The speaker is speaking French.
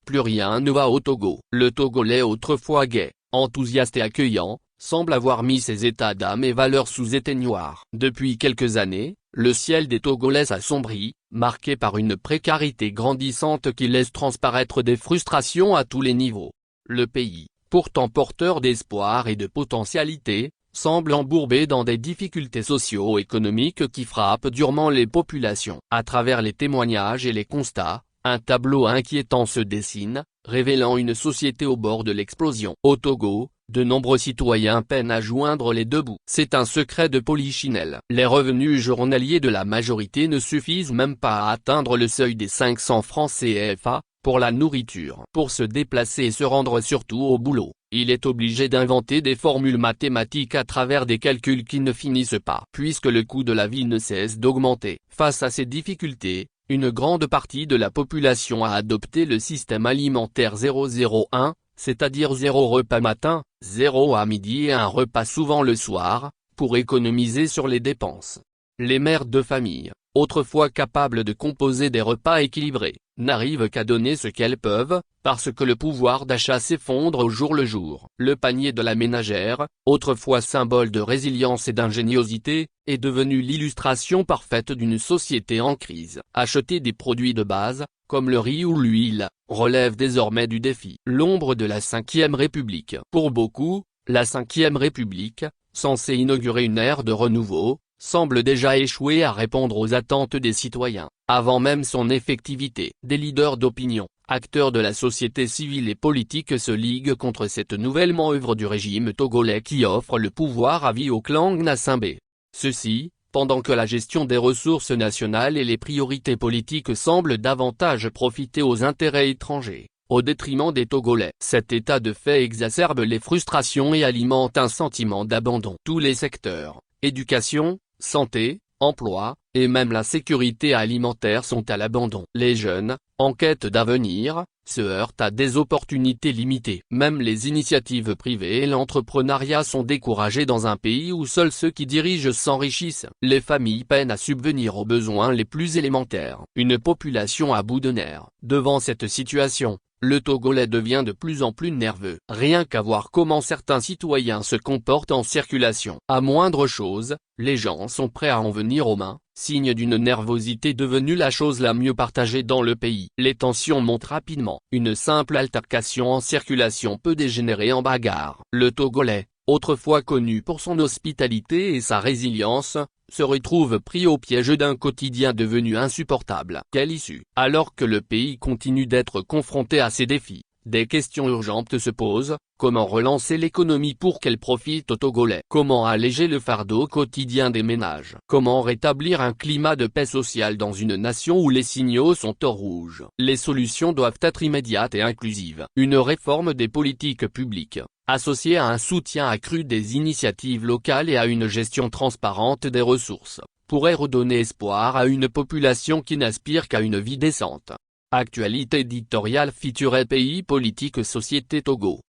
plus rien ne va au Togo. Le Togolais, autrefois gai, enthousiaste et accueillant, semble avoir mis ses états d'âme et valeurs sous éteignoir. Depuis quelques années, le ciel des Togolais s'assombrit, marqué par une précarité grandissante qui laisse transparaître des frustrations à tous les niveaux. Le pays, pourtant porteur d'espoir et de potentialité, semble embourbé dans des difficultés socio-économiques qui frappent durement les populations. À travers les témoignages et les constats, un tableau inquiétant se dessine, révélant une société au bord de l'explosion. Au Togo, de nombreux citoyens peinent à joindre les deux bouts. C'est un secret de polichinelle. Les revenus journaliers de la majorité ne suffisent même pas à atteindre le seuil des 500 francs CFA, pour la nourriture. Pour se déplacer et se rendre surtout au boulot, il est obligé d'inventer des formules mathématiques à travers des calculs qui ne finissent pas. Puisque le coût de la vie ne cesse d'augmenter. Face à ces difficultés, une grande partie de la population a adopté le système alimentaire 001, c'est-à-dire 0 repas matin, 0 à midi et un repas souvent le soir, pour économiser sur les dépenses. Les mères de famille, autrefois capables de composer des repas équilibrés, n'arrivent qu'à donner ce qu'elles peuvent, parce que le pouvoir d'achat s'effondre au jour le jour. Le panier de la ménagère, autrefois symbole de résilience et d'ingéniosité, est devenu l'illustration parfaite d'une société en crise. Acheter des produits de base, comme le riz ou l'huile, relève désormais du défi. L'ombre de la Ve République. Pour beaucoup, la Ve République, censée inaugurer une ère de renouveau, semble déjà échouer à répondre aux attentes des citoyens, avant même son effectivité. Des leaders d'opinion, acteurs de la société civile et politique se liguent contre cette nouvelle manœuvre du régime togolais qui offre le pouvoir à vie au clan Gnassingbé. Ceci, pendant que la gestion des ressources nationales et les priorités politiques semblent davantage profiter aux intérêts étrangers, au détriment des Togolais. Cet état de fait exacerbe les frustrations et alimente un sentiment d'abandon. Tous les secteurs, éducation, santé, emploi, et même la sécurité alimentaire sont à l'abandon. Les jeunes, en quête d'avenir, se heurtent à des opportunités limitées. Même les initiatives privées et l'entrepreneuriat sont découragés dans un pays où seuls ceux qui dirigent s'enrichissent. Les familles peinent à subvenir aux besoins les plus élémentaires. Une population à bout de nerfs. Devant cette situation, le Togolais devient de plus en plus nerveux. Rien qu'à voir comment certains citoyens se comportent en circulation. À moindre chose, les gens sont prêts à en venir aux mains, signe d'une nervosité devenue la chose la mieux partagée dans le pays. Les tensions montent rapidement. Une simple altercation en circulation peut dégénérer en bagarre. Le Togolais, autrefois connu pour son hospitalité et sa résilience, se retrouve pris au piège d'un quotidien devenu insupportable. Quelle issue? Alors que le pays continue d'être confronté à ces défis, des questions urgentes se posent. Comment relancer l'économie pour qu'elle profite aux Togolais? Comment alléger le fardeau quotidien des ménages? Comment rétablir un climat de paix sociale dans une nation où les signaux sont au rouge? Les solutions doivent être immédiates et inclusives. Une réforme des politiques publiques, associée à un soutien accru des initiatives locales et à une gestion transparente des ressources, pourrait redonner espoir à une population qui n'aspire qu'à une vie décente. Actualité éditoriale featurait Pays politique Société Togo.